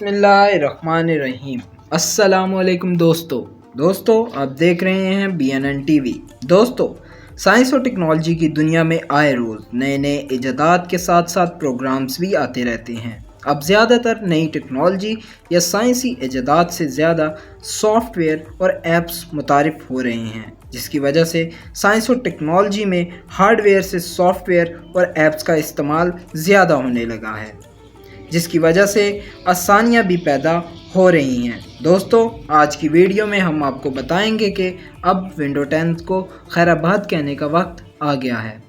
बिस्मिल्लाहिर्रहमानिर्रहीम। अस्सलाम वालेकुम दोस्तों आप देख रहे हैं BNN TV। दोस्तों, साइंस और टेक्नोलॉजी की दुनिया में आए रोज़ नए नए इजादात के साथ साथ प्रोग्राम्स भी आते रहते हैं। अब ज़्यादातर नई टेक्नोलॉजी या साइंसी इजादात से ज़्यादा सॉफ्टवेयर और ऐप्स मुतारिफ हो रहे हैं, जिसकी वजह से साइंस और टेक्नोलॉजी में हार्डवेयर से सॉफ्टवेयर और ऐप्स का इस्तेमाल ज़्यादा होने लगा है, जिसकी वजह से आसानियाँ भी पैदा हो रही हैं। दोस्तों, आज की वीडियो में हम आपको बताएंगे कि अब विंडो 10 को खैराबाद कहने का वक्त आ गया है।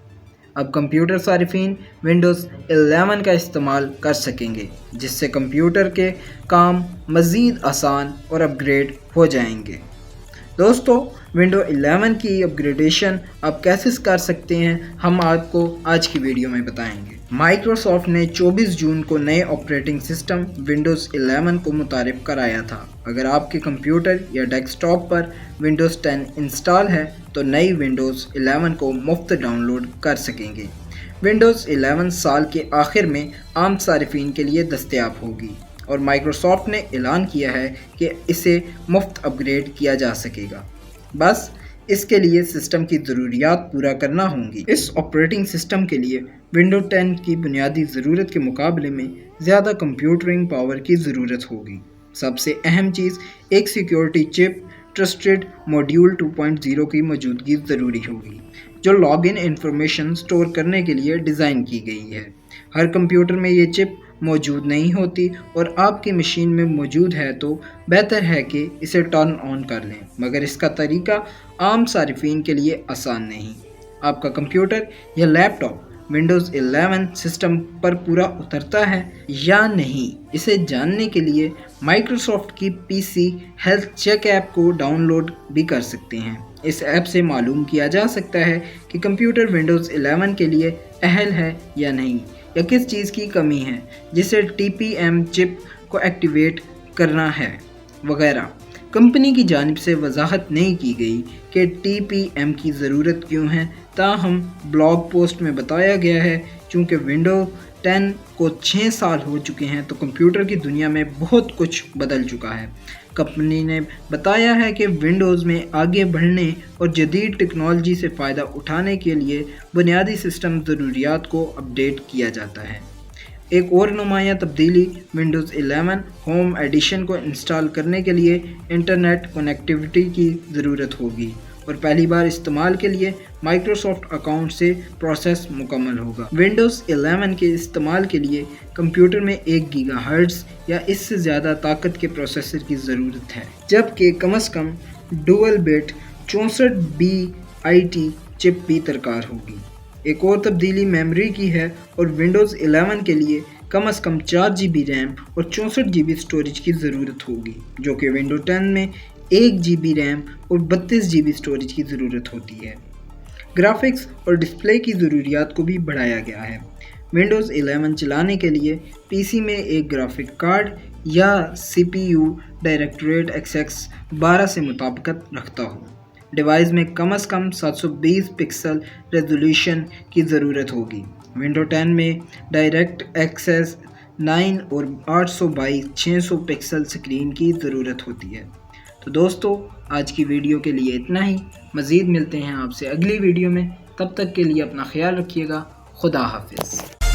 अब कंप्यूटर सारिफीन विंडोज़ 11 का इस्तेमाल कर सकेंगे, जिससे कंप्यूटर के काम मज़ीद आसान और अपग्रेड हो जाएंगे। दोस्तों, विंडो 11 की अपग्रेडेशन आप कैसे कर सकते हैं, हम आपको आज की वीडियो में बताएंगे। माइक्रोसॉफ्ट ने 24 जून को नए ऑपरेटिंग सिस्टम विंडोज़ 11 को मुतारिफ कराया था। अगर आपके कंप्यूटर या डेस्कटॉप पर विंडोज़ 10 इंस्टॉल है तो नई विंडोज़ 11 को मुफ्त डाउनलोड कर सकेंगे। विंडोज़ 11 साल के आखिर में आम सारिफीन के लिए दस्तयाब होगी और माइक्रोसॉफ्ट ने ऐलान किया है कि इसे मुफ्त अपग्रेड किया जा सकेगा। बस इसके लिए सिस्टम की ज़रूरियात पूरा करना होंगी। इस ऑपरेटिंग सिस्टम के लिए विंडो 10 की बुनियादी ज़रूरत के मुकाबले में ज़्यादा कंप्यूटरिंग पावर की ज़रूरत होगी। सबसे अहम चीज़ एक सिक्योरिटी चिप ट्रस्टेड मॉड्यूल 2.0 की मौजूदगी ज़रूरी होगी, जो लॉगिन इंफॉर्मेशन स्टोर करने के लिए डिज़ाइन की गई है। हर कंप्यूटर में ये चिप मौजूद नहीं होती और आपकी मशीन में मौजूद है तो बेहतर है कि इसे टर्न ऑन कर लें, मगर इसका तरीका आम सारिफीन के लिए आसान नहीं। आपका कंप्यूटर या लैपटॉप विंडोज़ 11 सिस्टम पर पूरा उतरता है या नहीं, इसे जानने के लिए माइक्रोसॉफ्ट की PC हेल्थ चेक ऐप को डाउनलोड भी कर सकते हैं। इस ऐप से मालूम किया जा सकता है कि कंप्यूटर विंडोज़ 11 के लिए अहल है या नहीं, या किस चीज़ की कमी है जिसे TPM चिप को एक्टिवेट करना है वगैरह। कंपनी की जानिब से वजाहत नहीं की गई कि TPM की ज़रूरत क्यों है, ताहम ब्लॉग पोस्ट में बताया गया है चूँकि विंडो 10 को 6 साल हो चुके हैं तो कंप्यूटर की दुनिया में बहुत कुछ बदल चुका है। कंपनी ने बताया है कि विंडोज़ में आगे बढ़ने और जदीद टेक्नोलॉजी से फ़ायदा उठाने के लिए बुनियादी सिस्टम ज़रूरियात को अपडेट किया जाता है। एक और नुमायाँ तब्दीली विंडोज़ 11 होम एडिशन को इंस्टॉल करने के लिए इंटरनेट कनेक्टिविटी की ज़रूरत होगी और पहली बार इस्तेमाल के लिए माइक्रोसॉफ्ट अकाउंट से प्रोसेस मुकम्मल होगा। विंडोज़ 11 के इस्तेमाल के लिए कंप्यूटर में 1 गीगाहर्ट्ज़ या इससे ज़्यादा ताकत के प्रोसेसर की ज़रूरत है, जबकि कम से कम डुअल बिट 64 चिप भी दरकार होगी। एक और तब्दीली मेमोरी की है और विंडोज़ 11 के लिए कम से कम 4 GB रैम और 64 GB स्टोरेज की ज़रूरत होगी, जो कि विंडो 10 में 1 GB रैम और 32 GB स्टोरेज की ज़रूरत होती है। ग्राफिक्स और डिस्प्ले की ज़रूरियात को भी बढ़ाया गया है। विंडोज़ 11 चलाने के लिए PC में एक ग्राफिक कार्ड या CPU डायरेक्टरेट एक्सेस 12 से मुताबिकत रखता हो। डिवाइस में कम से कम 720 पिक्सल रेजोल्यूशन की ज़रूरत होगी। विंडो 10 में डायरेक्ट एक्सेस 9 और 800 बाई 600 पिक्सल स्क्रीन की ज़रूरत होती है। तो दोस्तों, आज की वीडियो के लिए इतना ही। मज़ीद मिलते हैं आपसे अगली वीडियो में, तब तक के लिए अपना ख्याल रखिएगा। खुदा हाफिज़।